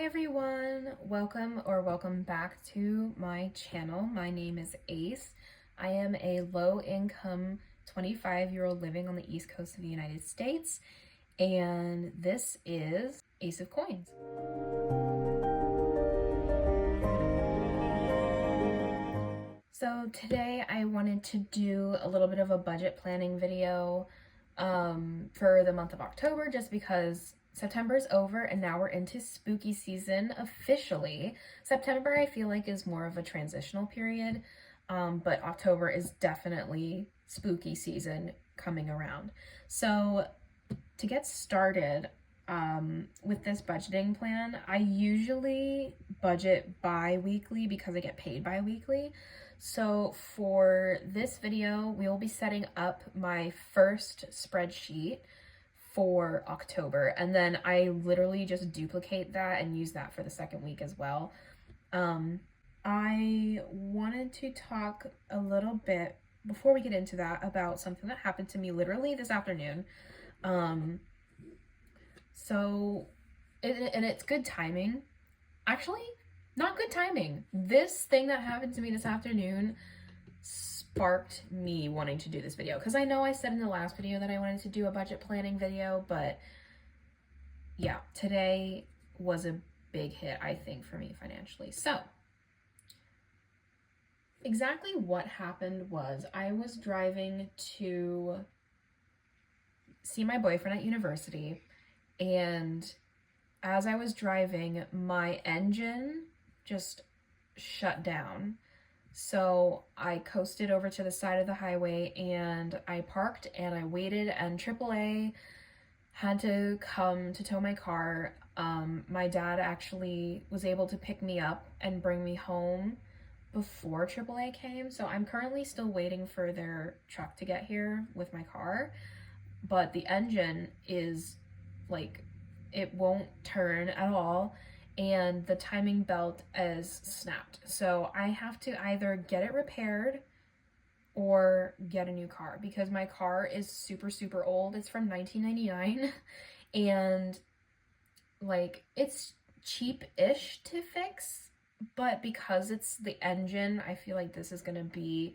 Hi everyone, welcome back to my channel. My name is Ace. I am a low-income 25-year-old living on the East Coast of the United States, and this is Ace of Coins. So today I wanted to do a little bit of a budget planning video for the month of October, just because September's over and now we're into spooky season officially. September I feel like is more of a transitional period, but October is definitely spooky season coming around. So to get started with this budgeting plan, I usually budget bi-weekly because I get paid bi-weekly. So for this video, we will be setting up my first spreadsheet for October, and then I literally just duplicate that and use that for the second week as well. I wanted to talk a little bit before we get into that about something that happened to me literally this afternoon. And it's good timing. Actually, not good timing. This thing that happened to me this afternoon sparked me wanting to do this video, because I know I said in the last video that I wanted to do a budget planning video, but yeah, today was a big hit, I think, for me financially. So exactly what happened was I was driving to see my boyfriend at university, and as I was driving, my engine just shut down. So I coasted over to the side of the highway and I parked and I waited, and AAA had to come to tow my car. My dad actually was able to pick me up and bring me home before AAA came. So I'm currently still waiting for their truck to get here with my car, but the engine is like, it won't turn at all, and the timing belt is snapped. So I have to either get it repaired or get a new car, because my car is super old. It's from 1999 and like it's cheap-ish to fix, but because it's the engine, I feel like this is gonna be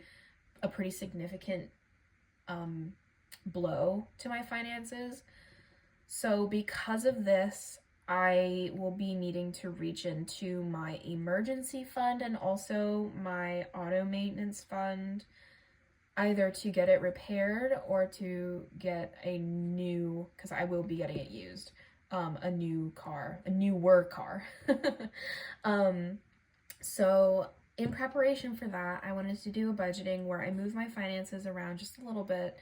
a pretty significant blow to my finances. So because of this, I will be needing to reach into my emergency fund and also my auto maintenance fund, either to get it repaired or to get a new, because I will be getting it used, a newer car. So in preparation for that, I wanted to do a budgeting where I move my finances around just a little bit,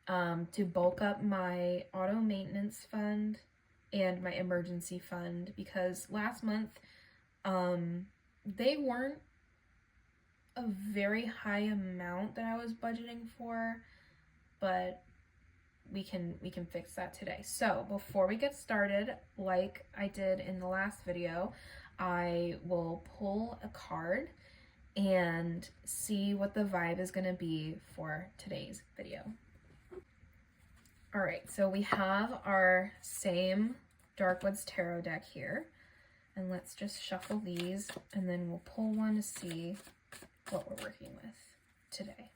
to bulk up my auto maintenance fund and my emergency fund, because last month they weren't a very high amount that I was budgeting for, but we can fix that today. So before we get started, like I did in the last video, I will pull a card and see what the vibe is going to be for today's video. All right, so we have our same Darkwoods Tarot deck here, and let's just shuffle these, and then we'll pull one to see what we're working with today.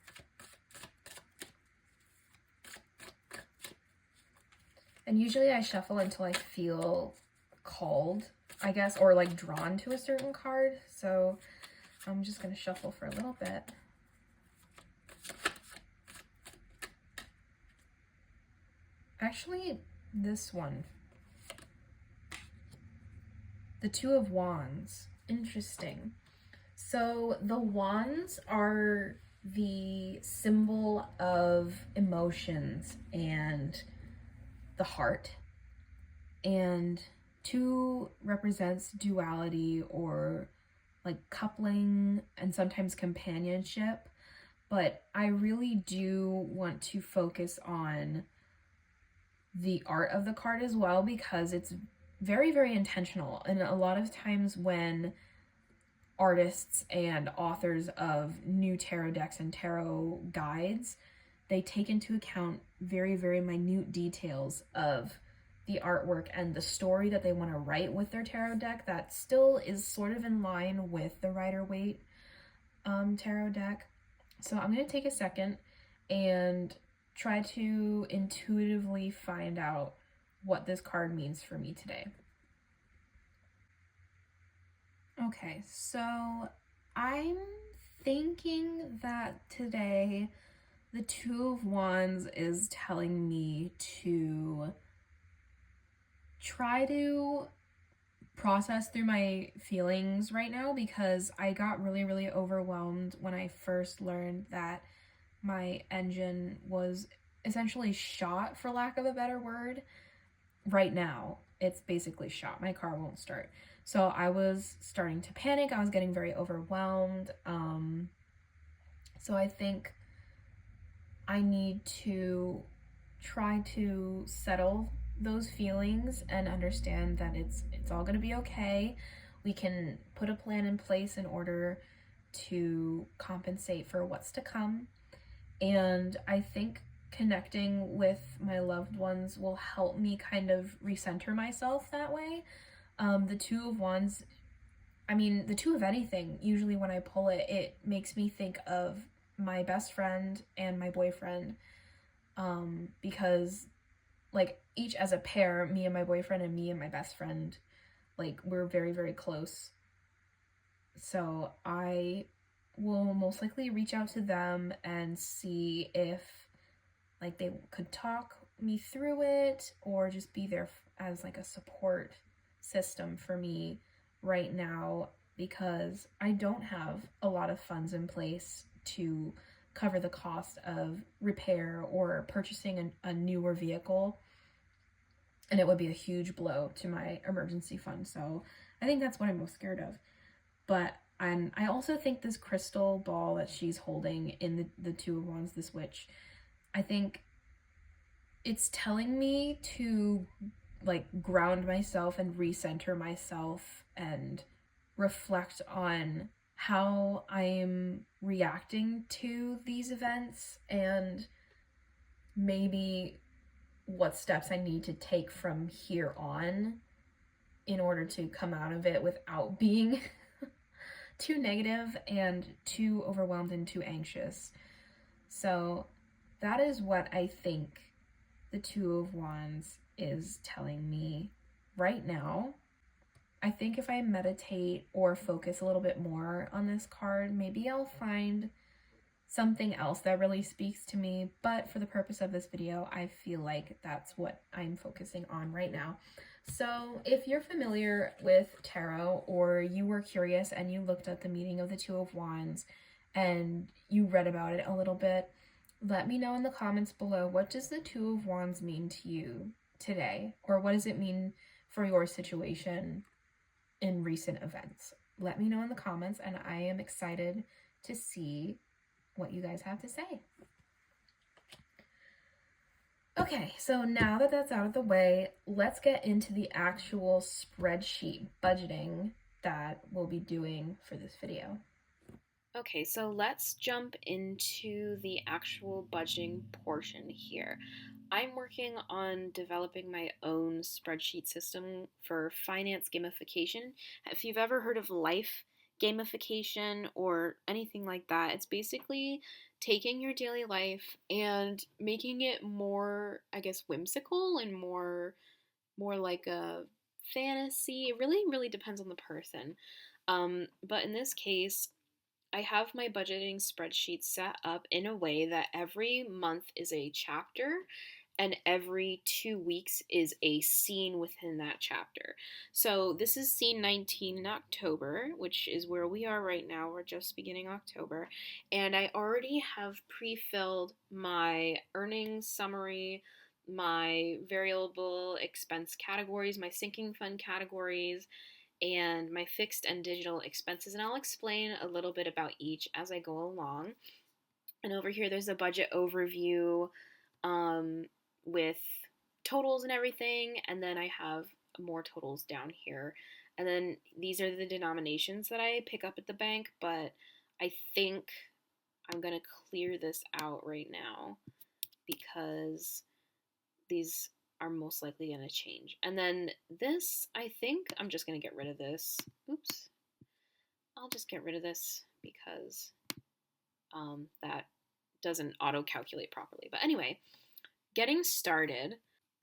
And usually I shuffle until I feel called, I guess, or like drawn to a certain card. So I'm just gonna shuffle for a little bit. Actually, this one, the Two of Wands, interesting. So the wands are the symbol of emotions and the heart, and two represents duality or like coupling and sometimes companionship. But I really do want to focus on the art of the card as well, because it's very intentional. And a lot of times when artists and authors of new tarot decks and tarot guides, they take into account very minute details of the artwork and the story that they want to write with their tarot deck that still is sort of in line with the Rider-Waite tarot deck. So I'm going to take a second and try to intuitively find out what this card means for me today. Okay, so I'm thinking that today the Two of Wands is telling me to try to process through my feelings right now, because I got really overwhelmed when I first learned that my engine was essentially shot, for lack of a better word. Right now, it's basically shot. My car won't start. So I was starting to panic. I was getting very overwhelmed. So I think I need to try to settle those feelings and understand that it's all going to be okay. We can put a plan in place in order to compensate for what's to come. And I think connecting with my loved ones will help me kind of recenter myself that way. The Two of Wands, I mean, the Two of anything, usually when I pull it, it makes me think of my best friend and my boyfriend, because like each as a pair, me and my boyfriend and me and my best friend, like we're very close. So I will most likely reach out to them and see if like they could talk me through it or just be there as like a support system for me right now, because I don't have a lot of funds in place to cover the cost of repair or purchasing a newer vehicle, and it would be a huge blow to my emergency fund. So I think that's what I'm most scared of. But I also think this crystal ball that she's holding in the Two of Wands, this witch, I think it's telling me to like ground myself and recenter myself and reflect on how I'm reacting to these events and maybe what steps I need to take from here on in order to come out of it without being too negative and too overwhelmed and too anxious. So that is what I think the Two of Wands is telling me right now. I think if I meditate or focus a little bit more on this card, maybe I'll find something else that really speaks to me. But for the purpose of this video, I feel like that's what I'm focusing on right now. So if you're familiar with tarot, or you were curious and you looked at the meaning of the Two of Wands and you read about it a little bit, let me know in the comments below, what does the Two of Wands mean to you today? Or what does it mean for your situation in recent events? Let me know in the comments, and I am excited to see what you guys have to say. Okay, so now that that's out of the way, let's get into the actual spreadsheet budgeting that we'll be doing for this video. Okay, so let's jump into the actual budgeting portion here. I'm working on developing my own spreadsheet system for finance gamification. If you've ever heard of life gamification or anything like that, it's basically taking your daily life and making it more, I guess, whimsical and more like a fantasy. It really depends on the person. But in this case, I have my budgeting spreadsheet set up in a way that every month is a chapter and every 2 weeks is a scene within that chapter. So this is scene 19 in October, which is where we are right now. We're just beginning October. And I already have pre-filled my earnings summary, my variable expense categories, my sinking fund categories, and my fixed and digital expenses, and I'll explain a little bit about each as I go along. And over here there's a budget overview with totals and everything, and then I have more totals down here. And then these are the denominations that I pick up at the bank, but I think I'm gonna clear this out right now because these are most likely going to change. And then this, I think I'm just going to get rid of this. Oops. I'll just get rid of this because that doesn't auto-calculate properly. But anyway, getting started,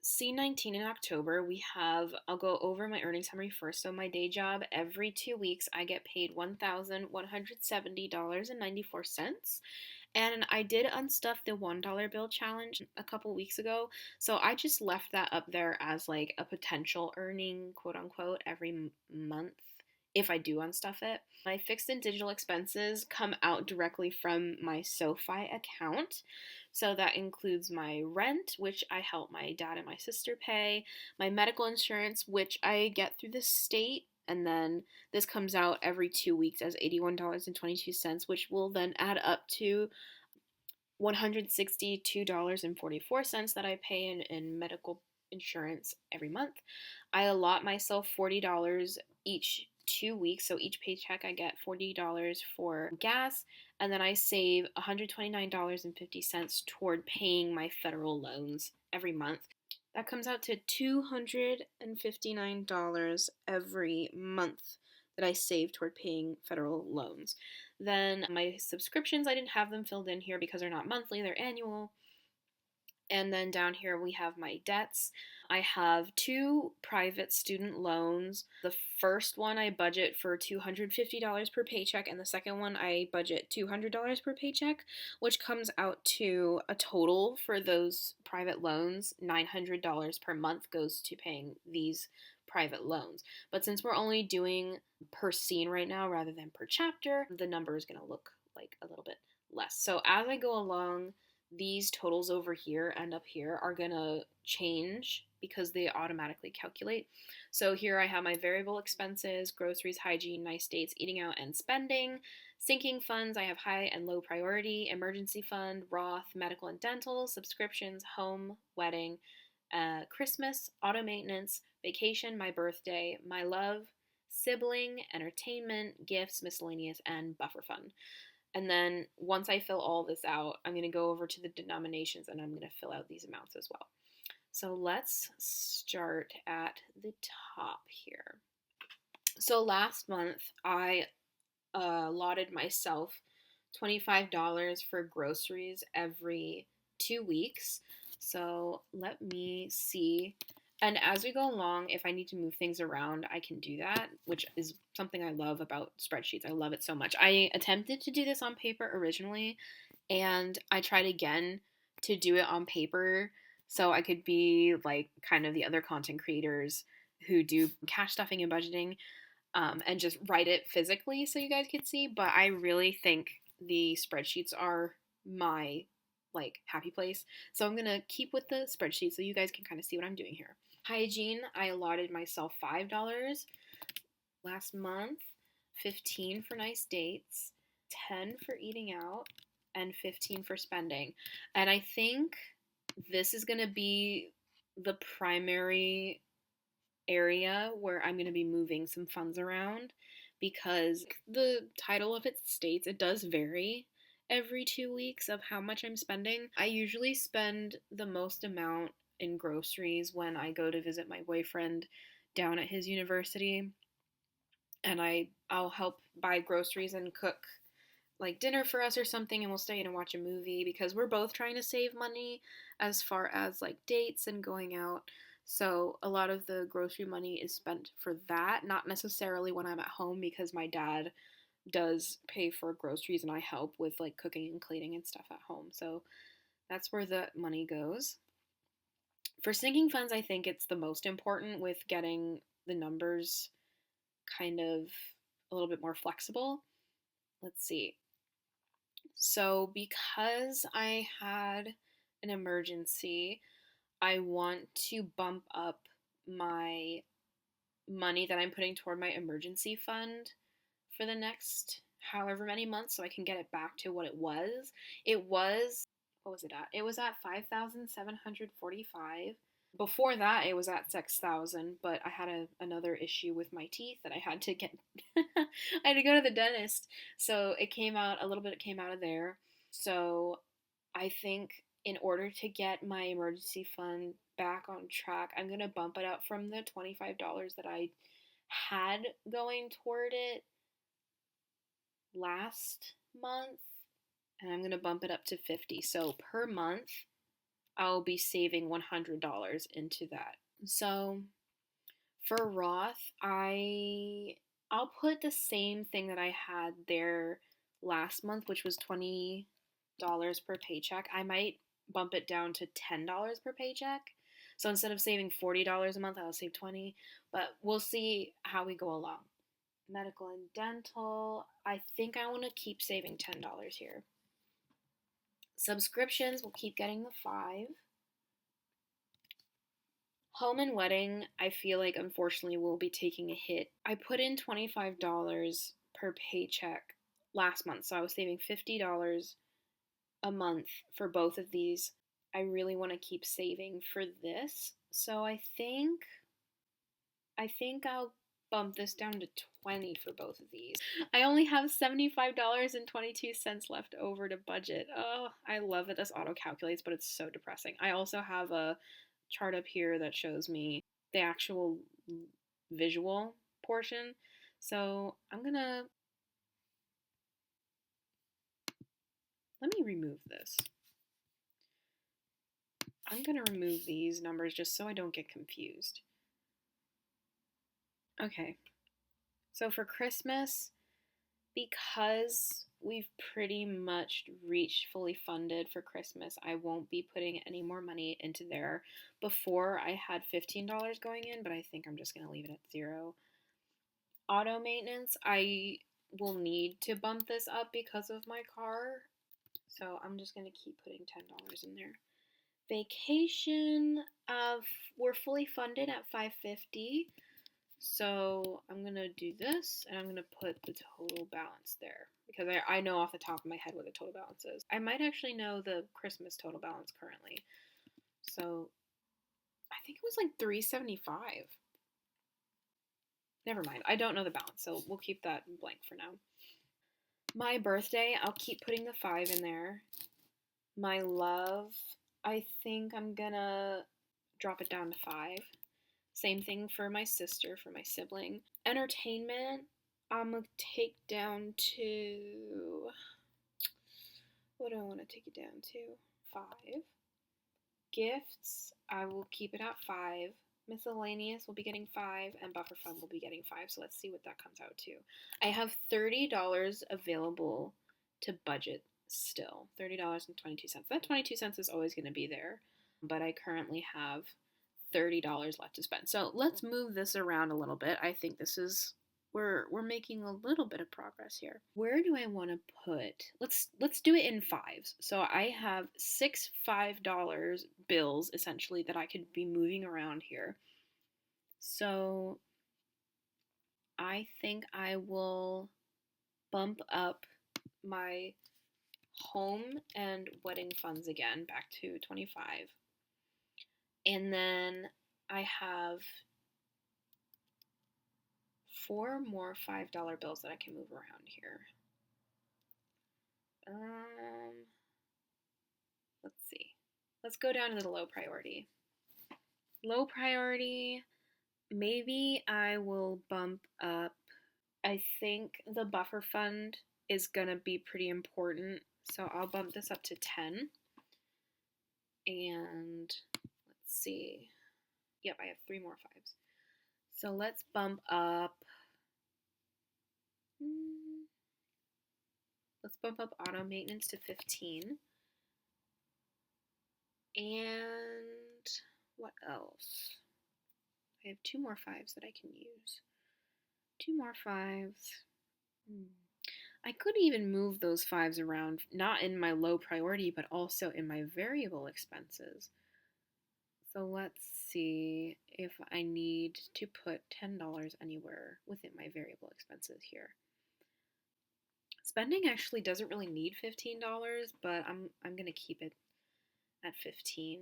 C19 in October, I'll go over my earnings summary first. So my day job, every 2 weeks, I get paid $1,170.94. And I did unstuff the $1 bill challenge a couple weeks ago. So I just left that up there as like a potential earning, quote unquote, every month if I do unstuff it. My fixed and digital expenses come out directly from my SoFi account. So that includes my rent, which I help my dad and my sister pay, my medical insurance, which I get through the state, and then this comes out every 2 weeks as $81.22, which will then add up to $162.44 that I pay in medical insurance every month. I allot myself $40 each 2 weeks, so each paycheck I get $40 for gas, and then I save $129.50 toward paying my federal loans every month. That comes out to $259 every month that I save toward paying federal loans. Then my subscriptions, I didn't have them filled in here because they're not monthly, they're annual. And then down here we have my debts. I have 2 private student loans. The first one I budget for $250 per paycheck, and the second one I budget $200 per paycheck, which comes out to a total for those private loans, $900 per month goes to paying these private loans. But since we're only doing per scene right now rather than per chapter, the number is going to look like a little bit less. So as I go along, these totals over here and up here are going to change because they automatically calculate. So here I have my variable expenses, groceries, hygiene, nice dates, eating out, and spending. Sinking funds, I have high and low priority, emergency fund, Roth, medical and dental, subscriptions, home, wedding, Christmas, auto maintenance, vacation, my birthday, my love, sibling, entertainment, gifts, miscellaneous, and buffer fund. And then once I fill all this out, I'm going to go over to the denominations and I'm going to fill out these amounts as well. So let's start at the top here. So last month, I allotted myself $25 for groceries every 2 weeks. So let me see. And as we go along, if I need to move things around, I can do that, which is something I love about spreadsheets. I love it so much. I attempted to do this on paper originally, and I tried again to do it on paper so I could be like kind of the other content creators who do cash stuffing and budgeting, and just write it physically so you guys could see. But I really think the spreadsheets are my like happy place. So I'm gonna keep with the spreadsheet so you guys can kind of see what I'm doing here. Hygiene, I allotted myself $5 last month, 15 for nice dates, 10 for eating out, and 15 for spending. And I think this is gonna be the primary area where I'm going to be moving some funds around because the title of it states it does vary every 2 weeks of how much I'm spending. I usually spend the most amount in groceries when I go to visit my boyfriend down at his university, and I'll help buy groceries and cook like dinner for us or something, and we'll stay in and watch a movie because we're both trying to save money as far as like dates and going out. So a lot of the grocery money is spent for that, not necessarily when I'm at home because my dad does pay for groceries and I help with like cooking and cleaning and stuff at home. So that's where the money goes. For sinking funds, I think it's the most important with getting the numbers kind of a little bit more flexible. Let's see. So because I had an emergency, I want to bump up my money that I'm putting toward my emergency fund for the next however many months so I can get it back to what it was. What was it at? It was at 5,745. Before that, it was at 6,000, but I had another issue with my teeth that I had to get. I had to go to the dentist, so it came out a little bit. It came out of there, so I think in order to get my emergency fund back on track, I'm going to bump it up from the $25 that I had going toward it last month, and I'm going to bump it up to 50. So per month, I'll be saving $100 into that. So for Roth, I'll put the same thing that I had there last month, which was $20 per paycheck. I might bump it down to $10 per paycheck. So instead of saving $40 a month, I'll save 20, but we'll see how we go along. Medical and dental, I think I want to keep saving $10 here. Subscriptions, we'll keep getting the 5. Home and wedding, I feel like unfortunately will be taking a hit. I put in $25 per paycheck last month, so I was saving $50 a month for both of these. I really want to keep saving for this, so I think I'll bump this down to 20 for both of these. I only have $75.22 left over to budget. Oh, I love that this auto calculates, but it's so depressing. I also have a chart up here that shows me the actual visual portion. So let me remove this. I'm gonna remove these numbers just so I don't get confused. Okay, so for Christmas, because we've pretty much reached fully funded for Christmas, I won't be putting any more money into there. Before I had $15 going in, but I think I'm just going to leave it at 0. Auto maintenance, I will need to bump this up because of my car, so I'm just going to keep putting $10 in there. Vacation, we're fully funded at $550. So I'm going to do this, and I'm going to put the total balance there, because I know off the top of my head what the total balance is. I might actually know the Christmas total balance currently. So I think it was like $375. Never mind. I don't know the balance, so we'll keep that blank for now. My birthday, I'll keep putting the 5 in there. My love, I think I'm going to drop it down to 5. Same thing for my sister, for my sibling. Entertainment, I'm going to take down to... What do I want to take it down to? 5. Gifts, I will keep it at 5. Miscellaneous will be getting 5, and buffer fund will be getting 5. So let's see what that comes out to. I have $30 available to budget still. $30.22. That 22 cents is always going to be there, but I currently have $30 left to spend. So let's move this around a little bit. I think this is we're making a little bit of progress here. Where do I want to put? Let's do it in 5s. So I have 6 $5 bills essentially that I could be moving around here. So I think I will bump up my home and wedding funds again back to 25. And then I have 4 more $5 bills that I can move around here. Let's see. Let's go down to the low priority. Low priority, maybe I will bump up. I think the buffer fund is going to be pretty important, so I'll bump this up to 10. And let's see. Yep, I have 3 more 5s. So let's bump up. Let's bump up auto maintenance to 15. And what else? I have 2 more 5s that I can use. 2 more 5s. I could even move those 5s around, not in my low priority, but also in my variable expenses. So let's see if I need to put $10 anywhere within my variable expenses here. Spending actually doesn't really need $15, but I'm going to keep it at 15.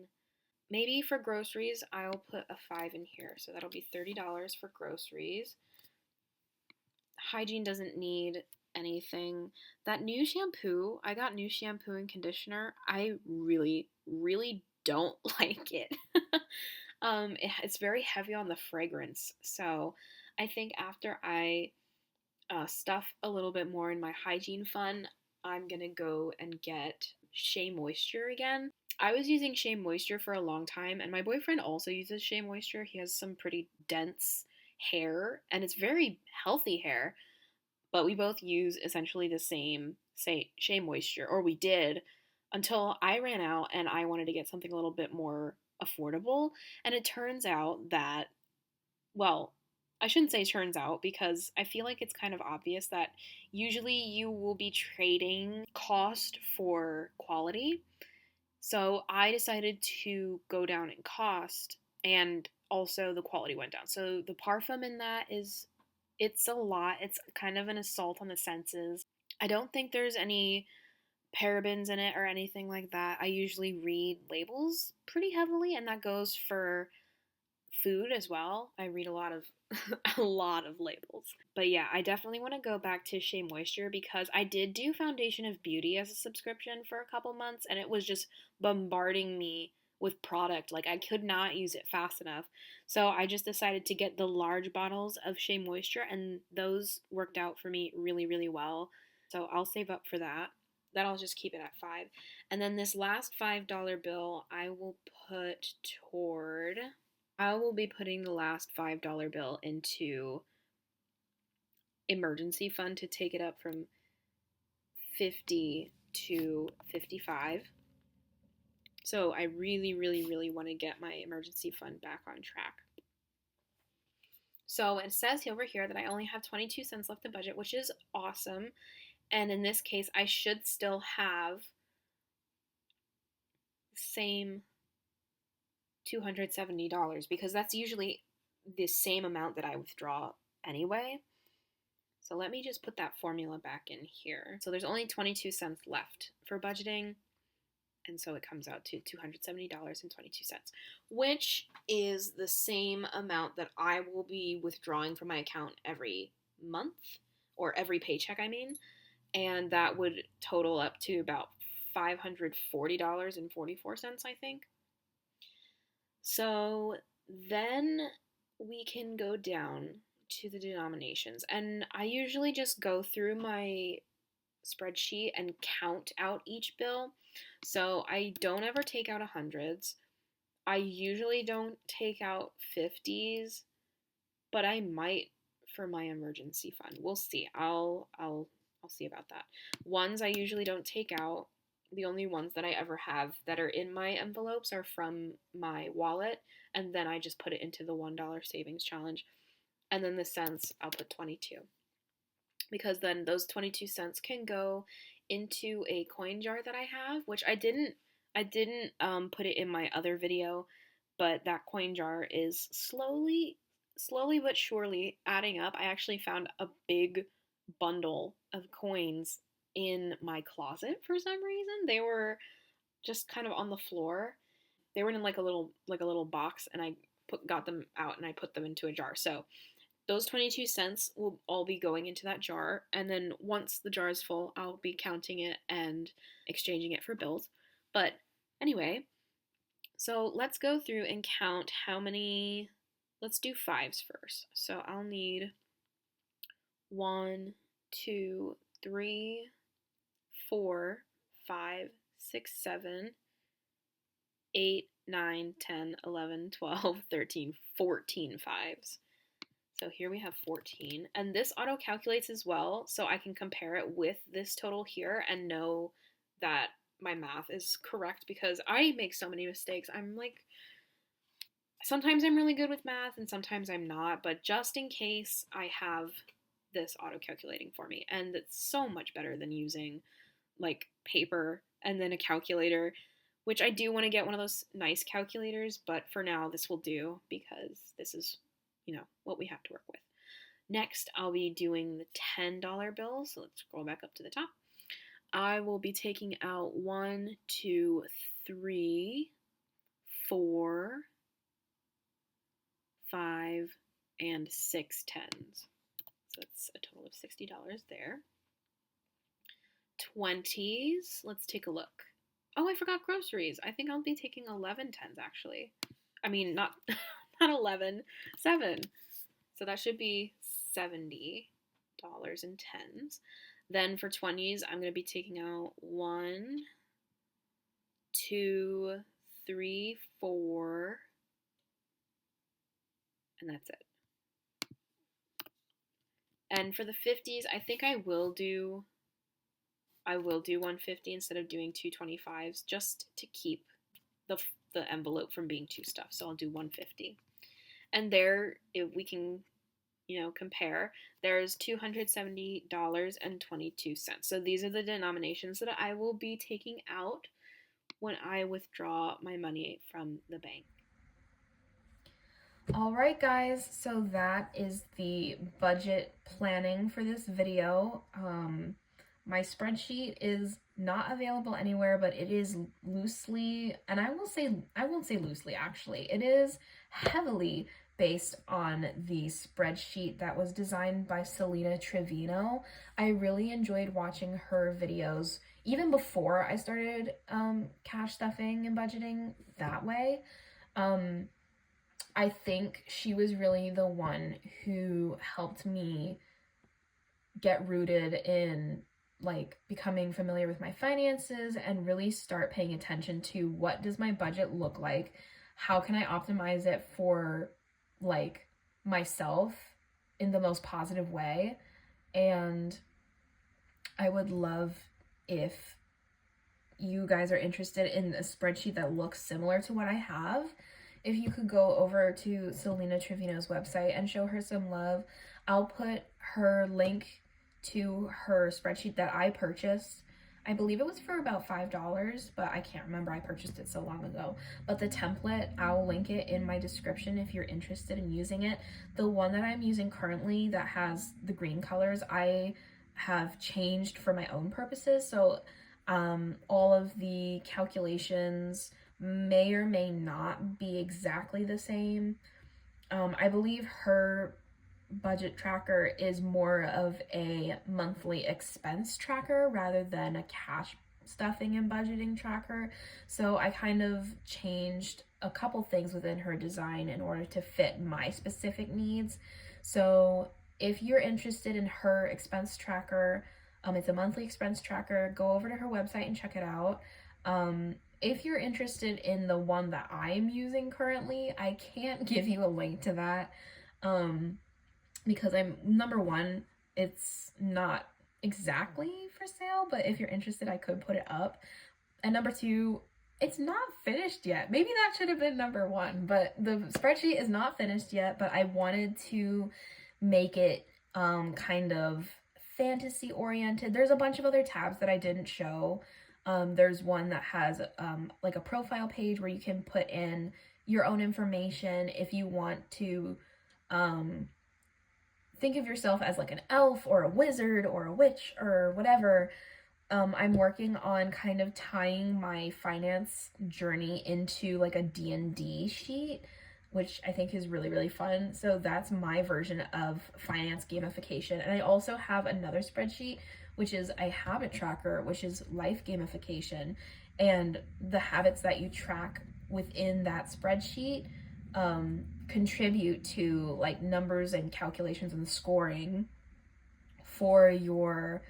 Maybe for groceries, I'll put a 5 in here. So that'll be $30 for groceries. Hygiene doesn't need anything. That new shampoo, I got new shampoo and conditioner. I really, really don't like it. It's very heavy on the fragrance. So I think after I stuff a little bit more in my hygiene fund, I'm gonna go and get Shea Moisture again. I was using Shea Moisture for a long time, and my boyfriend also uses Shea Moisture. He has some pretty dense hair, and it's very healthy hair, but we both use essentially the same, say, Shea Moisture, or we did until I ran out and I wanted to get something a little bit more affordable. And it turns out that, well, I shouldn't say turns out because I feel like it's kind of obvious that usually you will be trading cost for quality. So I decided to go down in cost and also the quality went down. So the parfum in that is, it's a lot. It's kind of an assault on the senses. I don't think there's any parabens in it or anything like that. I usually read labels pretty heavily, and that goes for food as well. I read a lot of a lot of labels. But yeah, I definitely want to go back to Shea Moisture because I did do Foundation of Beauty as a subscription for a couple months and it was just bombarding me with product. Like I could not use it fast enough. So I just decided to get the large bottles of Shea Moisture and those worked out for me really, really well. So I'll save up for that. That I'll just keep it at 5. And then this last $5 bill I will put toward, I will be putting the last $5 bill into emergency fund to take it up from 50 to 55. So I really, really, really want to get my emergency fund back on track. So it says over here that I only have 22 cents left to budget, which is awesome. And in this case, I should still have the same $270 because that's usually the same amount that I withdraw anyway. So let me just put that formula back in here. So there's only 22 cents left for budgeting. And so it comes out to $270.22, which is the same amount that I will be withdrawing from my account every month, or every paycheck, I mean. And that would total up to about $540.44, I think. So then we can go down to the denominations. And I usually just go through my spreadsheet and count out each bill. So I don't ever take out hundreds. I usually don't take out 50s, but I might for my emergency fund. We'll see. I'll see about that. Ones I usually don't take out. The only ones that I ever have that are in my envelopes are from my wallet, and then I just put it into the $1 savings challenge. And then the cents, I'll put 22. Because then those 22 cents can go into a coin jar that I have, which I didn't put it in my other video, but that coin jar is slowly but surely adding up. I actually found a big bundle of coins in my closet for some reason. They were just kind of on the floor. They were in like a little box, and I got them out and I put them into a jar. So those 22 cents will all be going into that jar, and then once the jar is full, I'll be counting it and exchanging it for bills. But anyway, so let's go through and count how many. Let's do fives first. So I'll need 1, 2, 3, 4, 5, 6, 7, 8, 9, 10, 11, 12, 13, 14 fives. So here we have 14, and this auto calculates as well, so I can compare it with this total here and know that my math is correct because I make so many mistakes. I'm like, sometimes I'm really good with math and sometimes I'm not, but just in case, I have this auto calculating for me, and it's so much better than using like paper and then a calculator, which I do want to get one of those nice calculators, but for now this will do because this is, what we have to work with. Next, I'll be doing the $10 bill. So let's scroll back up to the top. I will be taking out 1, 2, 3, 4, 5, and 6 tens. So that's a total of $60 there. 20s, let's take a look. Oh, I forgot groceries. I think I'll be taking 11 tens actually. I mean, not not 11, 7. So that should be $70 in tens. Then for 20s, I'm going to be taking out 1, 2, 3, 4, and that's it. And for the 50s, I think I will do 150 instead of doing 225s just to keep the envelope from being too stuffed. So I'll do 150. And there, if we can, compare, there's $270.22. So these are the denominations that I will be taking out when I withdraw my money from the bank. All right, guys, so that is the budget planning for this video. My spreadsheet is not available anywhere, but it is loosely, and I won't say loosely actually, it is heavily based on the spreadsheet that was designed by Selena Trevino. I really enjoyed watching her videos even before I started cash stuffing and budgeting that way. I think she was really the one who helped me get rooted in like becoming familiar with my finances and really start paying attention to what does my budget look like? How can I optimize it for like myself in the most positive way? And I would love if you guys are interested in a spreadsheet that looks similar to what I have. If you could go over to Selena Trevino's website and show her some love. I'll put her link to her spreadsheet that I purchased. I believe it was for about $5, but I can't remember. I purchased it so long ago. But the template, I'll link it in my description if you're interested in using it. The one that I'm using currently that has the green colors, I have changed for my own purposes. So all of the calculations may or may not be exactly the same. I believe her budget tracker is more of a monthly expense tracker rather than a cash stuffing and budgeting tracker. So I kind of changed a couple things within her design in order to fit my specific needs. So if you're interested in her expense tracker, it's a monthly expense tracker, go over to her website and check it out. If you're interested in the one that I'm using currently, I can't give you a link to that because number one, it's not exactly for sale, but if you're interested, I could put it up. And number two, it's not finished yet. Maybe that should have been number one, but the spreadsheet is not finished yet, but I wanted to make it kind of fantasy oriented. There's a bunch of other tabs that I didn't show. There's one that has like a profile page where you can put in your own information if you want to think of yourself as like an elf or a wizard or a witch or whatever. I'm working on kind of tying my finance journey into like a D&D sheet, which I think is really, really fun. So that's my version of finance gamification. And I also have another spreadsheet, which is a habit tracker, which is life gamification. And the habits that you track within that spreadsheet contribute to like numbers and calculations and scoring for your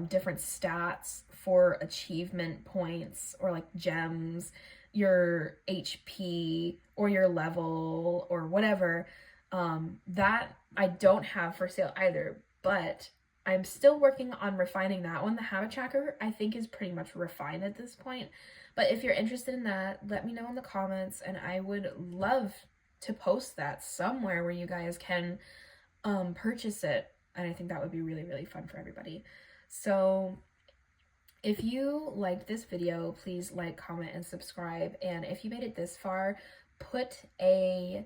different stats, for achievement points or like gems, your HP or your level or whatever. That I don't have for sale either, but I'm still working on refining that one. The habit tracker I think is pretty much refined at this point, but if you're interested in that, let me know in the comments and I would love to post that somewhere where you guys can purchase it, and I think that would be really, really fun for everybody. So if you liked this video, please like, comment, and subscribe. And if you made it this far, put a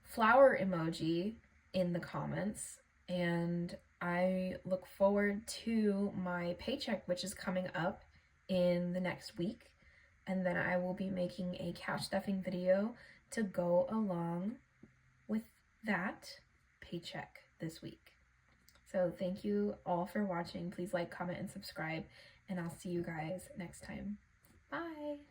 flower emoji in the comments. And I look forward to my paycheck, which is coming up in the next week. And then I will be making a cash stuffing video to go along with that paycheck this week. So thank you all for watching. Please like, comment, and subscribe, and I'll see you guys next time. Bye.